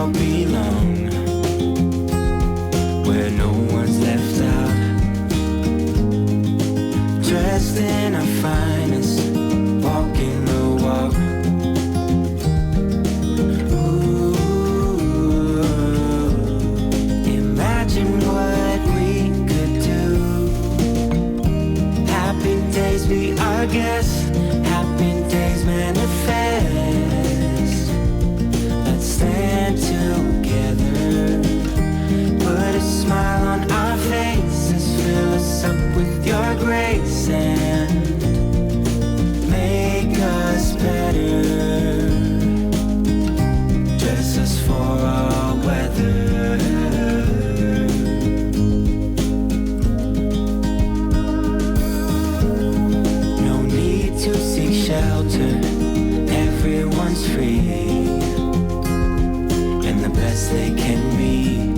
all belong, where no one's left out, dressed in our finest, walking the walk. Imagine what we could do. Happy days be our guest, happy days manifest. Let's stand together, put a smile on our faces, fill us up with your grace and make us better. Dress us for all weather. Shelter, everyone's free, and the best they can be.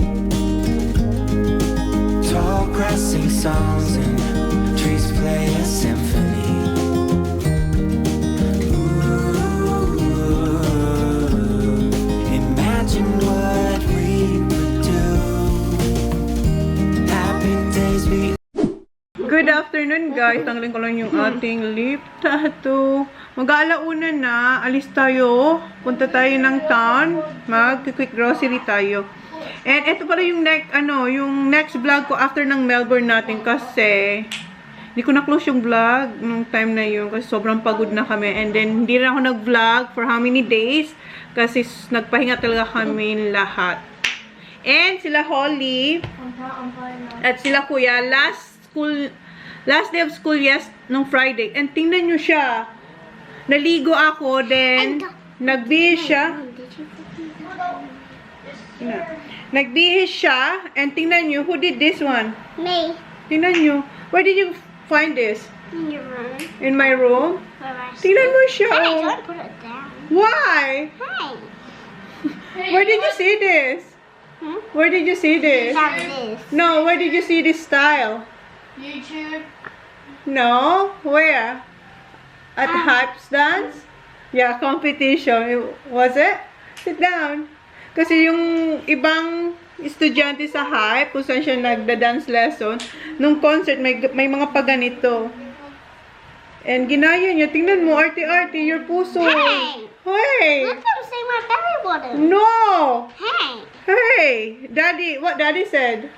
Tall grass sing songs and trees play a symphony. Ooh, imagine what we could do. Happy days be. Good afternoon guys, tanggalin ko lang yung ating lip tattoo. Mag-aalauna na, alis tayo, punta tayo ng town, mag-quick grocery tayo. And ito pala yung next vlog ko after ng Melbourne natin kasi hindi ko na-close yung vlog nung time na yun kasi sobrang pagod na kami. And then hindi na ako nag-vlog for how many days kasi nagpahinga talaga kami lahat. And sila Holly at sila Kuya last day of school nung Friday. And tingnan nyo siya. Naligo ako, then nagbihis siya. Nagbihis siya, and tingnan nyo, who did this one? Me. Tingnan nyo. Where did you find this? In your room. In my room? Where Tingnan mo siya. Hey, Oh. don't put it down. Why? Hey. Where did you see this? Hmm? Where did you see this? Have this. No, where did you see this style? YouTube. No? Where? At Hype's dance? Yeah, competition. Was it? Sit down. Kasi yung ibang estudyante sa Hype, kung saan siya nagda-dance lesson, nung concert, may mga paganito. And ginaya niya. Tingnan mo, arte-arte, your puso. Hey! Hey! Let them see my belly button. No! Hey! Hey! Daddy, what Daddy said?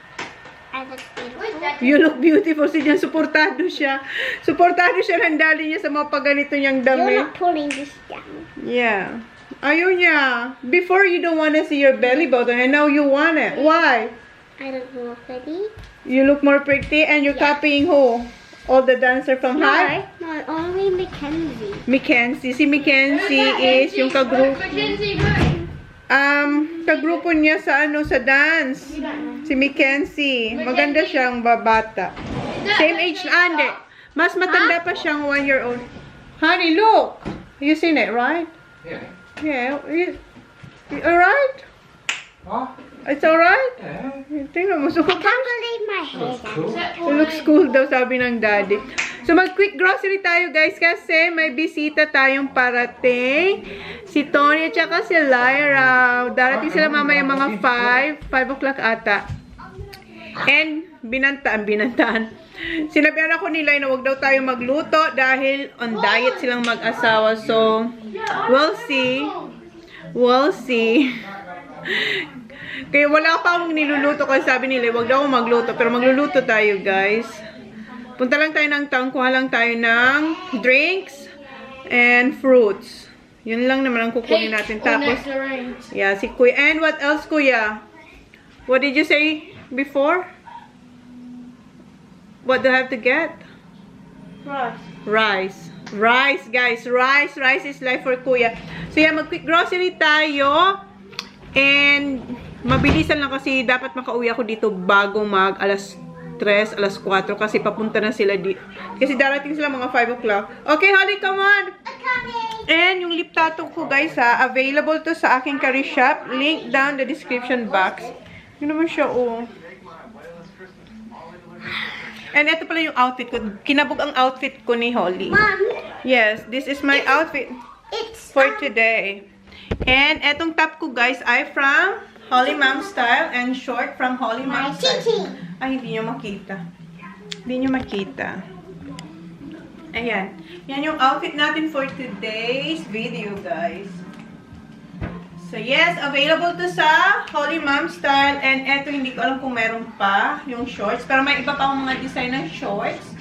I look beautiful. You look beautiful. Si Jan, suportado siya. Suportado siya ng daddy niya sa mga paganito niyang You're damit. not pulling this down. Yeah. Ayaw niya. Before, you don't want to see your belly button, and now you want it. Why? I look more pretty. You look more pretty, and you're copying who? All the dancer from Hype? No, only Mackenzie. Mackenzie. Si Mackenzie is yung kagrupo niya sa sa dance. Si Mackenzie. Maganda siyang babata. Same age na Ande. Mas matanda pa siyang 1-year-old. Honey, look. You seen it, right? Yeah. Yeah. You alright? Huh? It's alright? Yeah. Tingnan mo. I can't believe my hair. Cool. It looks cool daw, sabi ng daddy. So, mag-quick grocery tayo, guys, kasi may bisita tayong parating. Si Tony at saka si Lyra. Darating sila mamaya mga 5 o'clock ata. And, binantaan. Sinabihan ako nila na wag daw tayo magluto dahil on diet silang mag-asawa. So, we'll see. We'll see. Kaya wala pa akong niluluto kasi sabi nila, wag daw akong magluto. Pero magluluto tayo, guys. Punta lang tayo ng town, kuha lang tayo ng drinks and fruits. Yun lang naman ang kukunin natin. Tapos, yeah, si Kuya. And what else, Kuya? What did you say before? What do I have to get? Rice. Rice, guys. Rice is life for Kuya. So, yeah, mag-quick grocery tayo. And, mabilisan lang kasi dapat makauwi ako dito bago alas 3, alas 4 kasi papunta na sila dito. Kasi darating sila mga 5 o'clock. Okay, Holly, come on! And yung lip tattoo ko, guys, ha, available to sa aking curry shop. Link down the description box. Yun naman siya, oh. And ito pala yung outfit ko. Kinabog ang outfit ko ni Holly. Mom. Yes, this is my outfit for today. And etong top ko guys ay from Holy Mom Style and short from Holy Mom Style. Ay, hindi nyo makita. Hindi nyo makita. Ayan. Yan yung outfit natin for today's video, guys. So, yes, available to sa Holy Mom Style. And eto, hindi ko alam kung meron pa yung shorts. Pero may iba pa akong mga design ng shorts.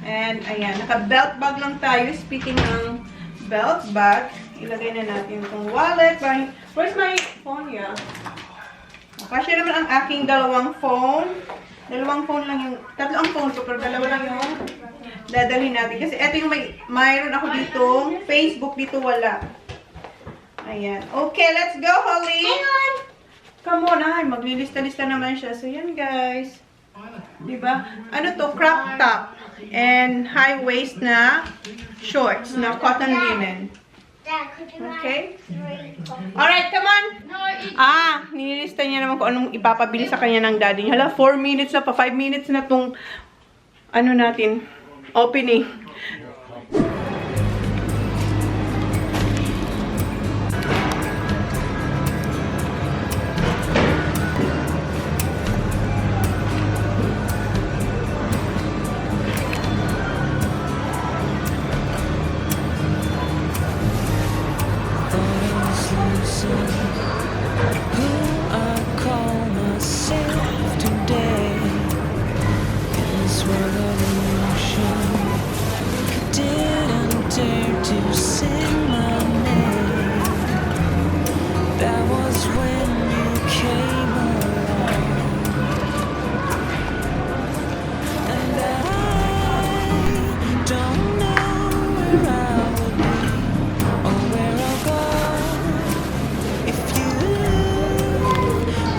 And, ayan. Naka-belt bag lang tayo. Speaking ng belt bag, ilagay na natin itong wallet. Where's my phone, yeah? Kasi naman ang aking dalawang phone. Dalawang phone lang yung, tatlo ang phone ko, pero dalawa lang yung dadalhin natin. Kasi ito yung mayroon ako dito, Facebook, dito wala. Ayan. Okay, let's go, Holly! Hang on! Come on, ay, maglilista-lista naman siya. So, yan, guys. Diba? Ano to? Crop top. And high waist na shorts na cotton linen. Dad, could you Okay? like Alright, come on! Nililista niya naman kung anong ipapabili sa kanya ng daddy niya. Hala, 4 minutes na pa, 5 minutes na tong ano natin, opening. Who I call myself today in this world of emotion. Didn't dare to sing my name. That was when you came along, and I don't know where I would be or where I'll go if you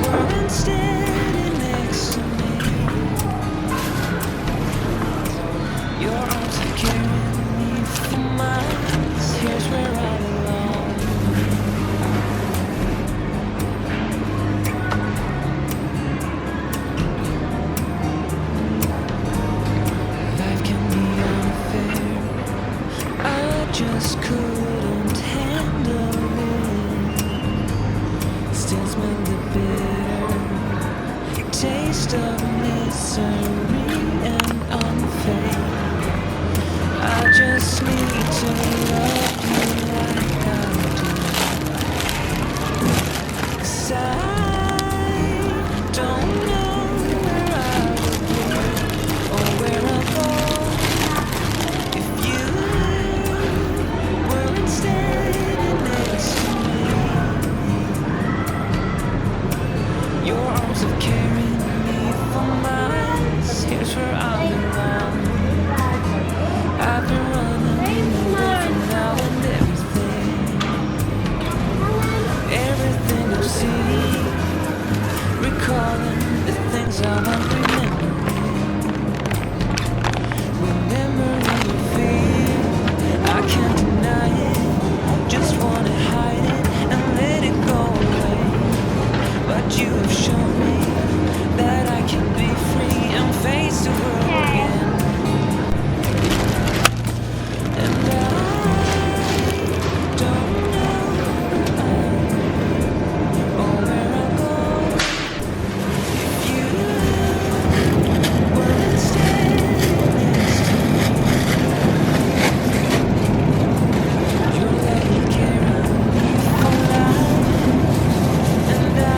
weren't standing next to me. Your arms are carrying me for miles. Here's where I belong. Life can be unfair. I just couldn't handle it. Still smell the bitter taste of misery and unfair. I just need to love you like I do. 'Cause I don't know where I would be or where I'll go if you weren't standing next to me. Your arms have carried me for miles. Here's where I belong. I've been running away from now and everything I've seen, recalling the things I won't remember. Remembering the feel, I can't deny it. Just wanna hide it and let it go away. But you have shown me that I can be free and face the world again. And I don't know or where I'll go if you weren't standing next to me. Your love will carry me for life, and I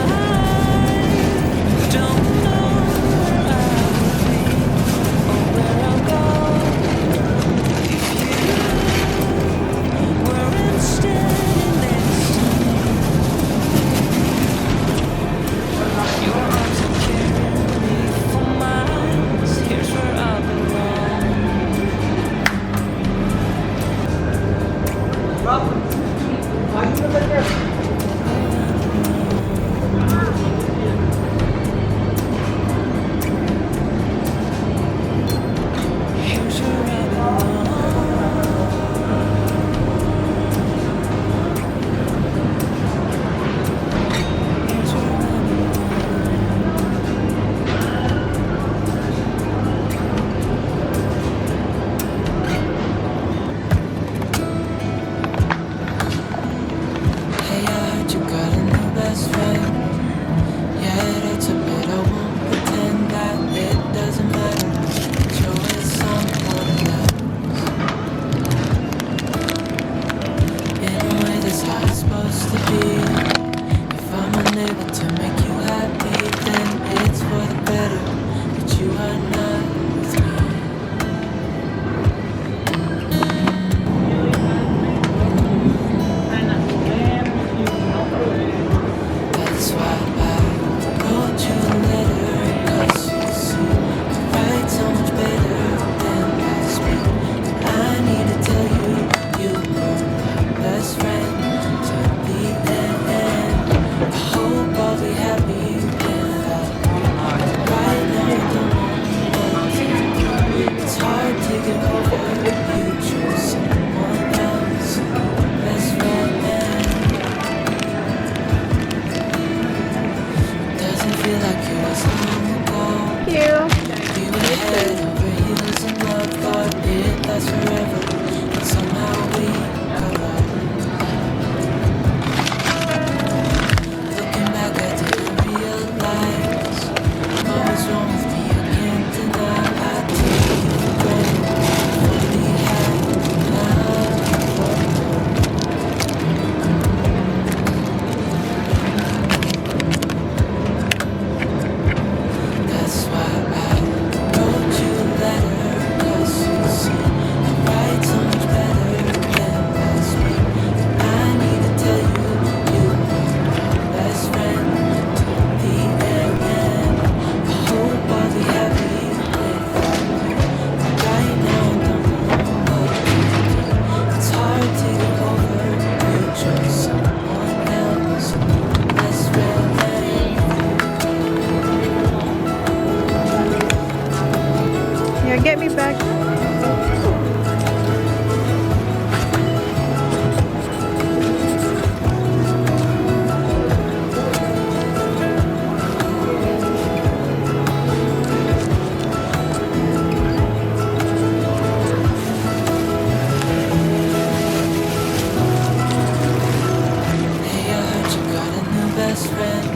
best friend.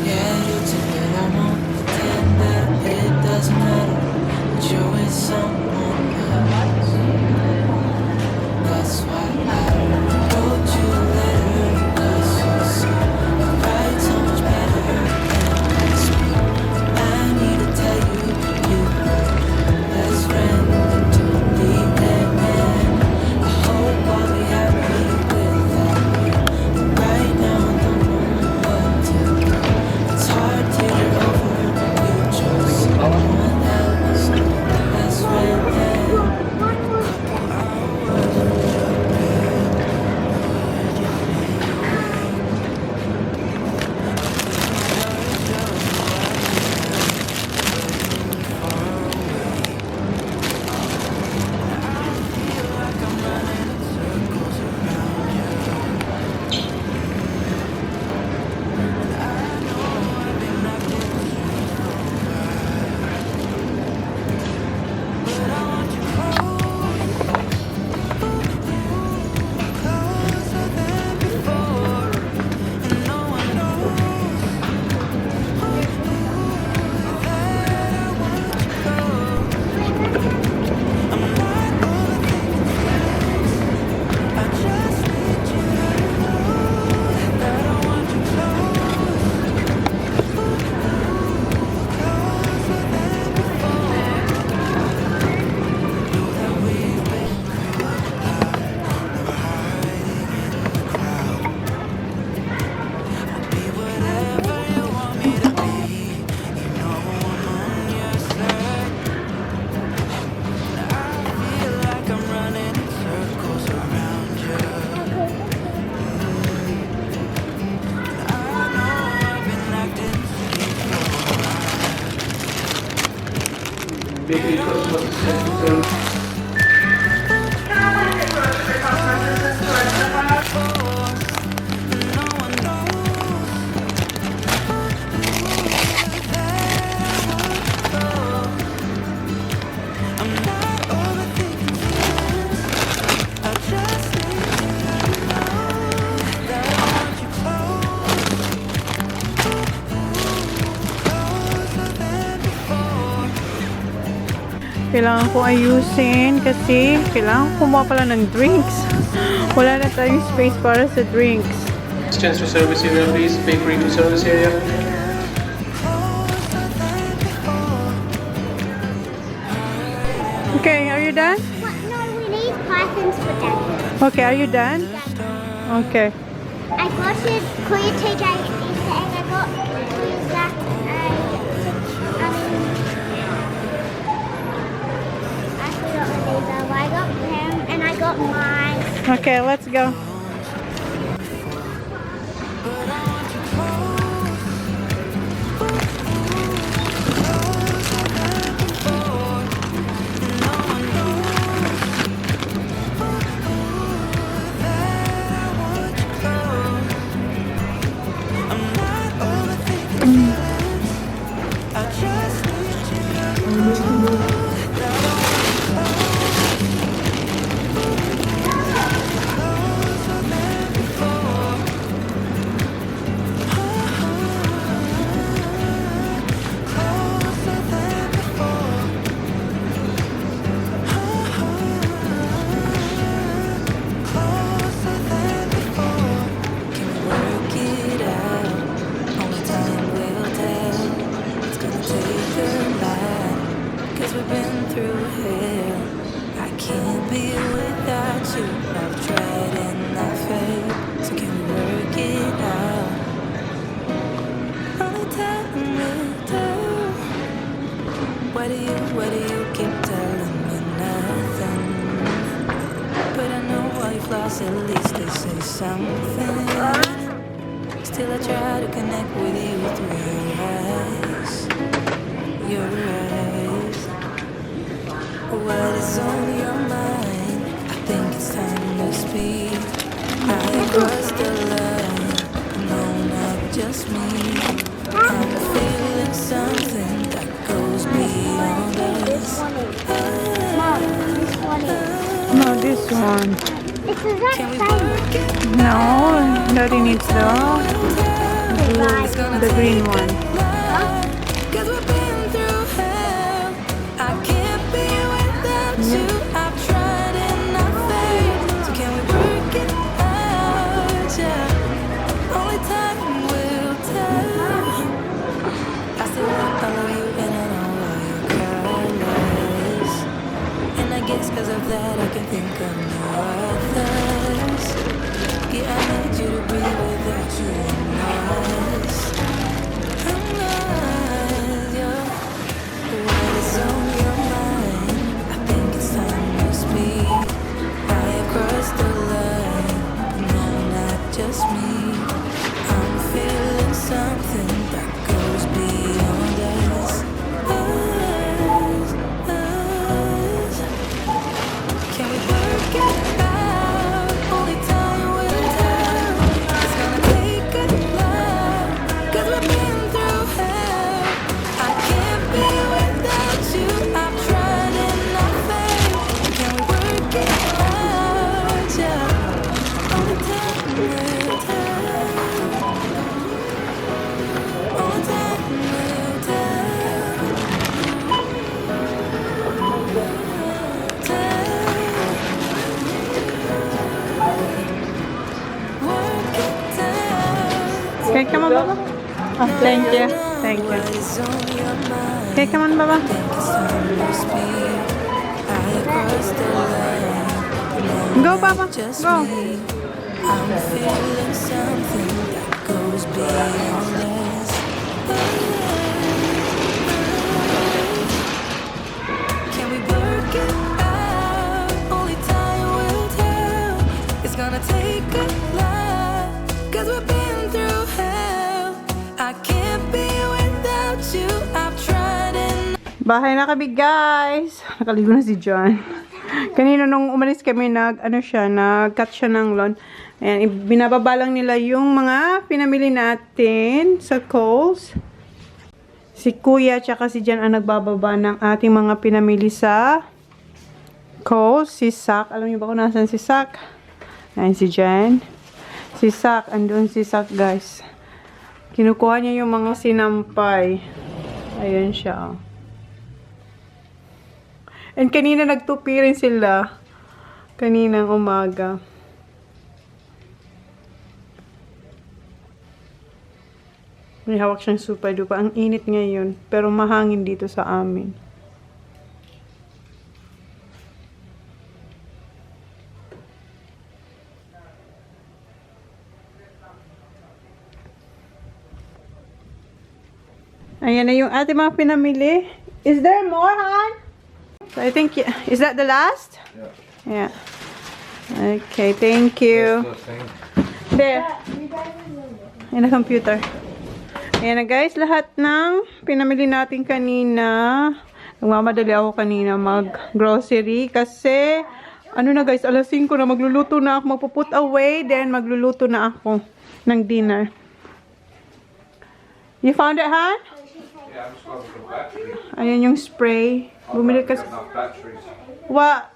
Yeah, you tonight I won't pretend that it doesn't matter that you're with someone else. That's why I wrote you a letter, 'cause you seem to write so much better than I speak. I need to tell you, you best friend to the end. I hope I'll be happy without you. Right now I don't know what to do. It's hard to get over you chose someone else. Best friend. Kailangan ko ayusin kasi kailangan kumuha pala ng drinks. Wala na tayong space para sa drinks. Questions for service area, please. Bakery to service area. Okay, are you done? What? No, we need pythons for that. Okay, are you done? Okay. I got it. Korea TJ Easter egg. I got Korea Zach. I got him and I got mine. Okay, let's go. Why do you keep telling me nothing? But I know why you've lost, at least they say something. Still I try to connect with you through your eyes. Your eyes. What is on your mind? I think it's time to speak. I crossed the line. No, not just me. I'm feeling something that goes beyond us. Mom, this one is. No, this one. It's Does that say No, Daddy needs the green one. Cause we've been through hell. I can't be without you. I've tried and I failed. So can we work it out? Yeah. Only time will tell. I still follow you and I know why you're careless. And I guess cause of that I can think of no others. Yeah, I need you to breathe without you. I'm lost. Just me, I'm feeling something that goes beyond us. Can we work it out? Only time will tell. It's gonna take a lot, cause we've been through hell. I can't be without you. I've tried and I failed. Can we work it out? Yeah. Only time will tell. Only time will tell. Work it out. Okay, come on, Baba. Oh, thank you. Thank you. What's on your mind? Okay, come on, Baba. Think it's time to speak. I crossed the line. Go, Baba. Just Go. me. I'm feeling something that goes beyond us. Can we work it out? Only time will tell. It's gonna take a lot, cause we've been through hell. I can't be without you. I've tried and Bahay na kami, guys. Nakaligo na si John. Kanina nung umalis kami, nag-cut siya ng lawn. Ayan, binababa lang nila yung mga pinamili natin sa Kohl's. Si Kuya tsaka si Jan ang nagbababa ng ating mga pinamili sa Kohl's. Si Sak, alam niyo ba kung nasan si Sak? Ayan si Jan. Si Sak, andun si Sak, guys. Kinukuha niya yung mga sinampay. Ayan siya, oh. And kanina nagtupi rin sila. Kaninang umaga. May hawak siyang super dupa. Ang init ngayon. Pero mahangin dito sa amin. Ayan na yung ating mga pinamili. Is there more, Han? So I think, is that the last? Yeah. Yeah. Okay, thank you. There. Ayan na computer. Ayan na guys, lahat ng pinamili natin kanina. Nagmamadali ako kanina mag-grocery kasi, ano na guys, alas 5 na, magluluto na ako, magpuput away, then magluluto na ako ng dinner. You found it, Han? Yeah, I'm just going for the batteries. Ayan yung spray. Bumili ka. Enough batteries. What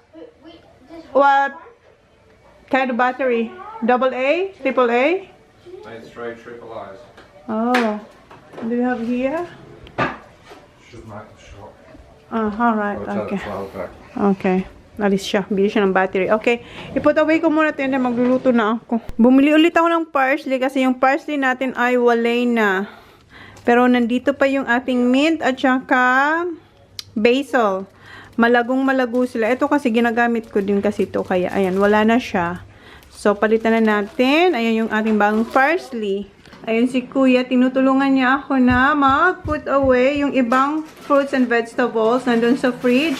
kind of battery? Double A? Triple A? Made straight triple eyes. Oh. Do you have here? Should make the shop. Alright. I'll Okay. tell it 12 back. Okay. Alis siya. Bili siya ng battery. Okay. Iput away ko muna ito. Magluluto na ako. Bumili ulit ako ng parsley kasi yung parsley natin ay walay na. Pero nandito pa yung ating mint at saka basil. Malagong malago sila. Ito kasi ginagamit ko din kasi ito. Kaya ayan, wala na siya. So palitan na natin. Ayan yung ating bagong parsley. Ayan si Kuya. Tinutulungan niya ako na mag-put away yung ibang fruits and vegetables nandun sa fridge.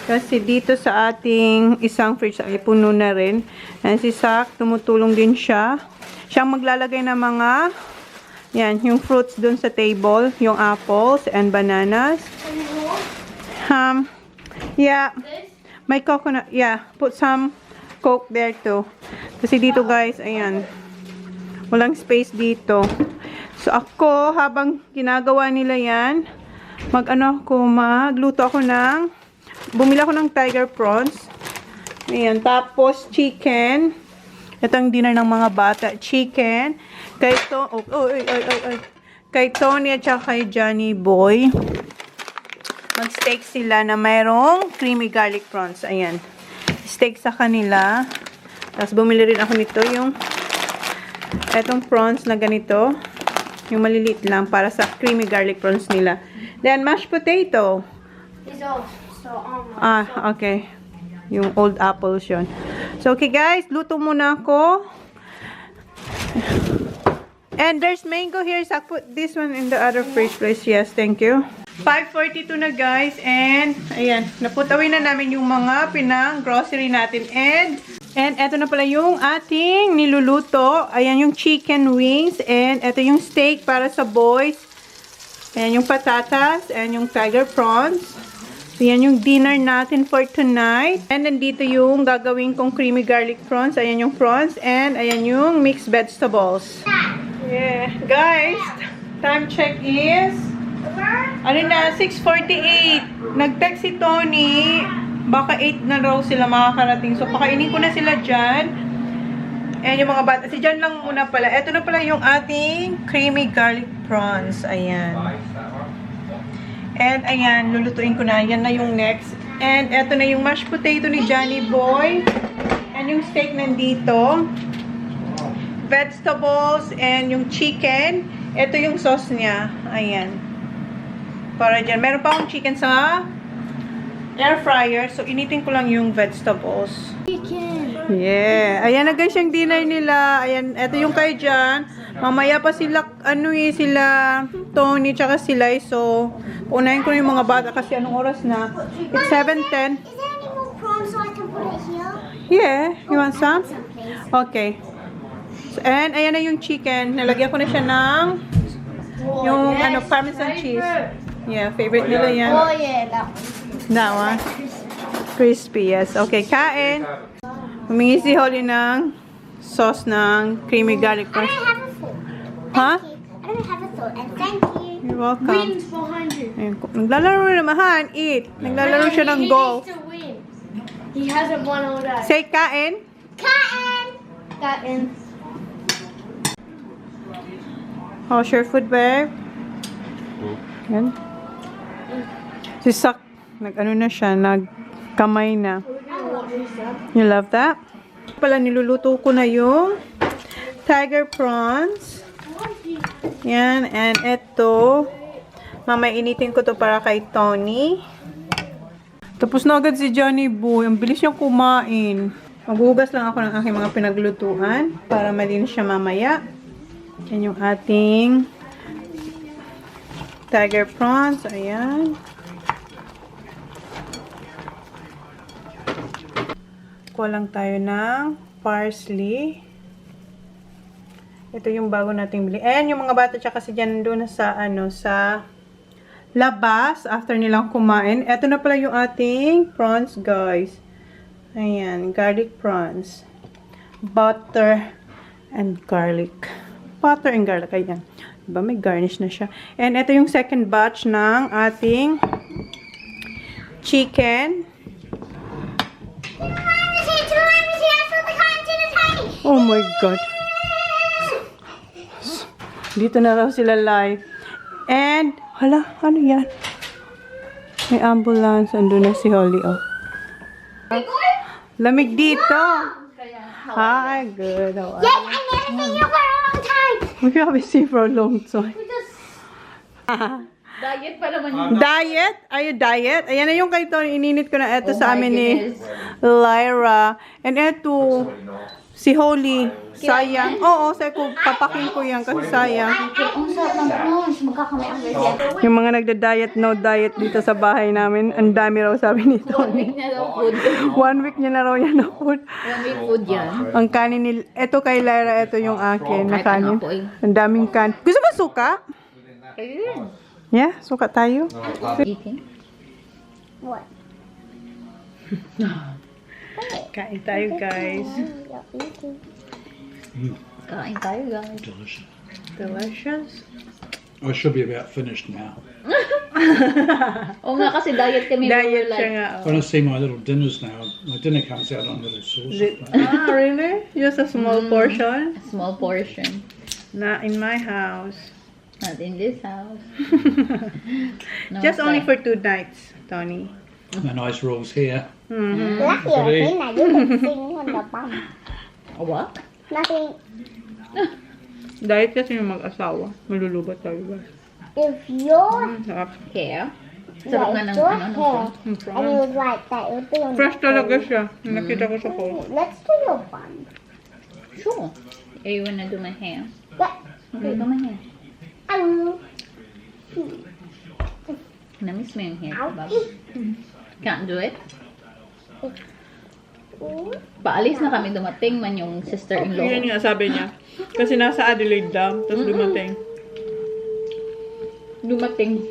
Kasi dito sa ating isang fridge ay puno na rin. Ayan si Sak. Tumutulong din siya. Siyang maglalagay ng mga yan, yung fruits dun sa table, yung apples and bananas. Yeah, my coconut, yeah, put some Coke there too. Kasi dito guys, ayan, walang space dito. So ako, habang ginagawa nila yan, magluto ako ng, bumili ako ng tiger prawns. Ayan, tapos chicken. Ito ang dinner ng mga bata. Chicken. Kay Tony at saka kay Johnny Boy. Mag-steak sila na mayroong creamy garlic prawns. Ayan. Steak sa kanila. Tapos bumili rin ako nito yung etong prawns na ganito. Yung maliliit lang para sa creamy garlic prawns nila. Then mashed potato. Okay. Yung old apples yun. So, okay guys. Luto muna ako. And there's mango here. So, I'll put this one in the other fridge, please. Yes, thank you. 5:42 na guys. And, ayan. Naputawin na namin yung mga pinang grocery natin. And eto na pala yung ating niluluto. Ayan yung chicken wings. And eto yung steak para sa boys. Ayan yung patatas. And yung tiger prawns. So, yan yung dinner natin for tonight. And nandito yung gagawin kong creamy garlic prawns. Ayan yung prawns. And ayan yung mixed vegetables. Yeah. Guys, time check is 6:48. Nag-text si Tony. Baka 8 na raw sila makakarating. So, pakainin ko na sila dyan. And yung mga bata. Si Jan lang muna pala. Ito na pala yung ating creamy garlic prawns. Ayan. And, ayan, lulutuin ko na. Yan na yung next. And, eto na yung mashed potato ni Johnny Boy. And yung steak nandito. Vegetables. And yung chicken. Ito yung sauce niya. Ayan. Para dyan. Meron pa akong chicken sa air fryer. So, initin ko lang yung vegetables. Chicken. Yeah. Ayan na guys yung dinner nila. Ayan. Ito yung kay Jan. Mamaya pa sila, sila Tony tsaka sila. So, unahin ko yung mga bata kasi anong oras na? It's 7:10. Is there any more prawns so I can put it here? Yeah. You want some? Okay. So, and ayan na yung chicken. Nalagyan ko na siya ng yung parmesan cheese. Yeah, favorite nila yan. Oh yeah, that one. That one. Crispy, yes. Okay, kain. Humingi si Holly ng sauce ng creamy garlic I prawns. don't have a fork. Huh? I don't have a fork. And thank you. You're welcome. Wins behind you. Ayun, naglalaro na mahan. Eat. Naglalaro siya ng golf. He needs to win. He hasn't won all day. Say kain. Cotton. How's your food, babe? Yan. Si Sak, nag-ano na siya, nagkamay na. You love that? Pala, niluluto ko na yung tiger prawns. Yan, and eto. Mamaya initin ko to para kay Tony. Tapos na agad si Johnny Boy. Ang bilis niyang kumain. Maghugas lang ako ng aking mga pinaglutuan para malinis siya mamaya. Yan yung ating tiger prawns. Ayan. Kuha lang tayo ng parsley. Ito yung bago nating bili. And yung mga bata tsaka si Jan doon sa sa labas after nilang kumain. Ito na pala yung ating prawns, guys. Ayan, garlic prawns. Butter and garlic. Butter and garlic. Ayan. Diba? May garnish na siya. And ito yung second batch ng ating chicken. Oh my God. Dito na raw sila live. And, hala, ano yan? May ambulance. Andun na si Holly, oh. Lamig dito. Hi, good. How are Yes, I never seen you for a long time. We haven't seen for a long time. Diet pa naman yun. Diet? Are you diet? Ayan na yung kay Tony. Ininit ko na ito sa amin ni Lyra. And ito, si Holly. Sayang. Oo, sabi ko, papakin ko yan kasi sayang. Ang sarap ng prawns. Magkakamay ang ganyan. Yung mga nagda-diet, no diet dito sa bahay namin. Ang dami raw sabi ni Tony. Na daw food. 1 week niya na raw yan na food. 1 week food yan. Ang kanin ni... Ito kay Lyra, ito yung akin na Kahit kanin. ano po eh. Ang daming kanin. Gusto mo suka? Ayun. Yeah, suka tayo. Eating. What? Kain tayo, guys. Kain tayo, guys. Delicious. Delicious. I should be about finished now. Oo nga kasi diet kami. Diet we were siya like, nga. When I see my little dinners now, my dinner comes out on little sauces. Really? Just a small portion? small portion. Not in my house. Not in this house. No, Just it's only like- for 2 nights, Tony. The nice rolls here. Lucky I think that you can sing on the bum. What? Nothing. Diet kasi yung mag-asawa. Malulubat tayo ba? If your Sarap. Hair? Sarap nga like ng your ano, hair, ng and you would like that, it would be on Fresh the talaga bum. siya. Nakita ko sa post. Let's do your bun. Sure. You wanna do my hair? Yeah. Okay, do my hair. Um, Namiss mo yung hair ko, Ow. Bob. Can't do it? Paalis na kami, dumating man yung sister-in-law. Yun nga sabi niya. Kasi nasa Adelaide daw. Tapos dumating. Dumating.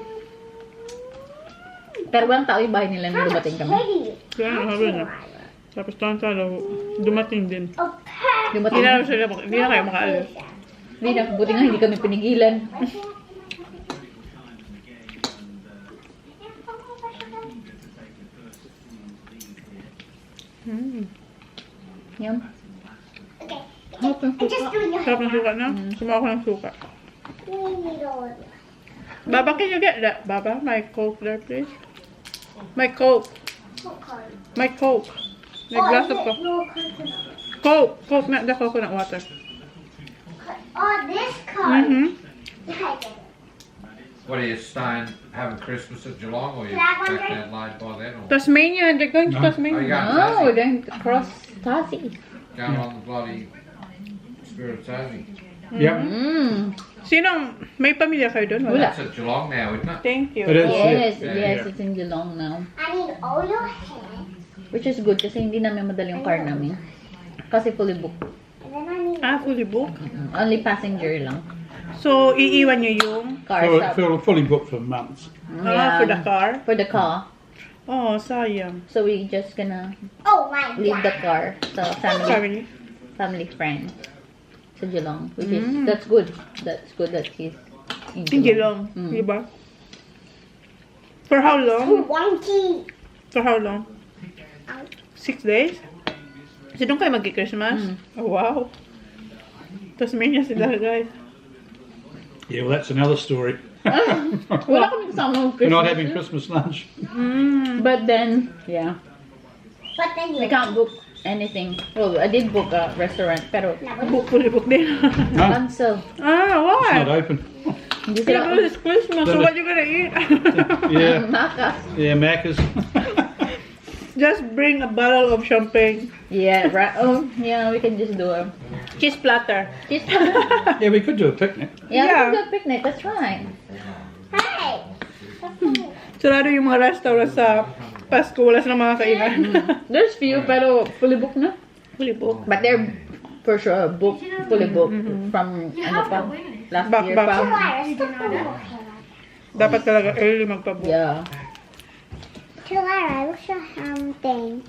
Pero walang tao yung bahay nila nung dumating kami. pretty. Kaya nga sabi niya. Tapos tanta daw. Dumating din. Okay. Hindi na sila, hindi na kayo makaalis. Hindi na, buti nga hindi kami pinigilan. Yum. Okay. Sarap ng I'm just suka. doing your Sarap ng suka na. Sumawa ko ng suka. hair. Baba, can you get that? Baba, my Coke there, please. My Coke. My Coke. My glass of Coke. Coke. Coke, not the coconut water. Oh, this cup. Mm-hmm. What are you staying, having Christmas at Geelong, or you Can I have one back drink? down late by then, or Tasmania, they're going to No. are you Tasmania. going Oh, we're to going to cross Tassie. going on the bloody Spirit of Tassie? Yep. Mm. Sinong, may pamilya kayo doon? Wala. That's at Geelong now, isn't it? Thank you. It is. Yes, Yeah. yes, Yeah. it's in Geelong now. I need all your hair. Which is good kasi hindi namin madali yung car namin. Kasi fully booked. And then I need Fully booked. Only passenger lang. So, iiwan nyo yung Car stop. Fully booked for months. for the car? For the car. Oh, sayang. So we just gonna oh my leave the car sa Family. family friend sa Geelong. Which is, that's good. That's good that he's in Hindi lang. Mm. Diba? For how long? wonky. For how long? 6 days? Kasi doon kayo mag-Christmas? Mm. Oh, wow. Tasmania sila, guys. Yeah, well, that's another story. Wala kami kasama ng We're not Christmas. having Christmas lunch. But then, yeah. But then you We can't book anything. Well, I did book a restaurant, pero Fully booked din. No, cancel. Ah, it's not why? open. Hindi Yeah, sila but it's Christmas, so what you gonna eat? Yeah, makas. yeah, Macca's. Just bring a bottle of champagne. Yeah, right. Oh, yeah, we can just do a Cheese platter. just Yeah, we could do a picnic. yeah, we Yeah. can do a picnic. That's right. hey. Sarado yung mga restaurant sa Pasko, wala silang mga kainan. There's few, pero fully booked na. Fully booked. But they're for sure booked, fully booked from ano pa, last Back, year back. pa. Dapat talaga early magpa-book. Yeah. Talara, what's your thing?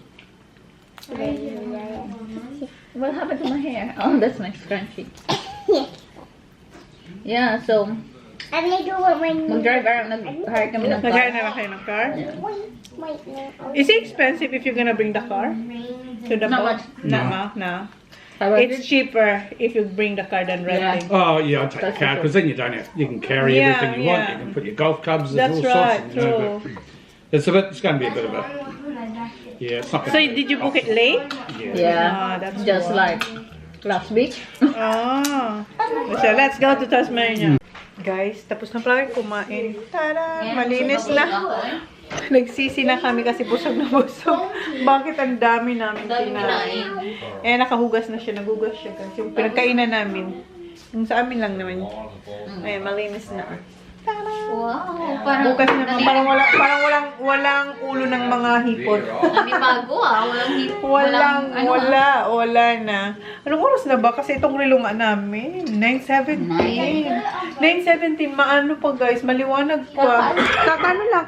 What happened to my hair? Oh, that's my scrunchie. Yeah, so And they do it when mag-drive around, nag-hire kami ng Nag-hire car. na lang kayo ng car? Wait, no. Is it expensive if you're gonna bring the car? To the Not boat? much. No. However, It's cheaper if you bring the car than renting. Oh, yeah, I'd take a That's car for because then you don't have, you can carry Yeah, everything you want. yeah. You can put your golf clubs, there's That's all right, sorts of, you know, true. but it's going to be a bit of a, yeah, it's not So going to did you book it late? yeah, Ah, that's just why. like last week. Ah. So let's go to Tasmania. Guys, tapos na pala kumain. Tada! Malinis na. Nagsisi na kami kasi busog na busog. Bakit ang dami namin kinain? Eh, nakahugas na siya. Naghugas siya guys. Yung pinagkainan namin. Yung sa amin lang naman. Ay, malinis na. Wow, parang Bukas naman. Parang walang ulo ng mga hipon. bago walang hip. Wala na. Anong oras na ba? Kasi itong relo nga namin, 9:17. 9:17, maano pa guys, maliwanag pa.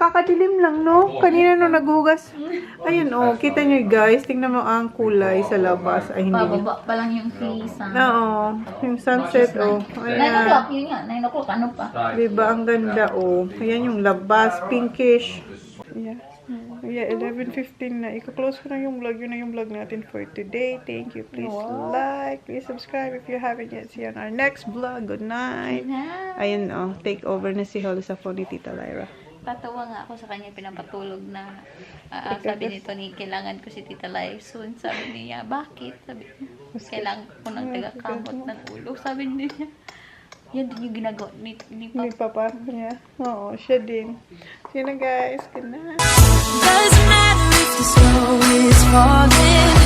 Kakadilim lang, no? Kanina no naghugas. Ayun, oh, kita nyo guys, tingnan mo ang kulay sa labas. Ay, hindi nyo. Pababa pa lang yung season. Oo, yung sunset, oh. 9 Ayan. o'clock, yun nga. 9 o'clock, ano pa? Diba, ang Ang ganda, oh. Ayan yung labas, pinkish. Yeah. Yeah, 11:15 na. Ika-close ko na yung vlog. Yun na yung vlog natin for today. Thank you. Please like, please subscribe if you haven't yet. See you on our next vlog. Good night. Ayun, oh. Take over na si Holly sa phone ni Tita Lyra. Tatawa nga ako sa kanya, pinapatulog na. Sabi nito ni, kailangan ko si Tita Lai soon. Sabi niya, bakit? Sabi niya, kailangan ko ng taga-kamot ng ulo. Sabi niya, yan din yung ginagawa ni Ni Papa niya. Oo, siya din. See you na guys. Good night. Doesn't matter if the snow is falling.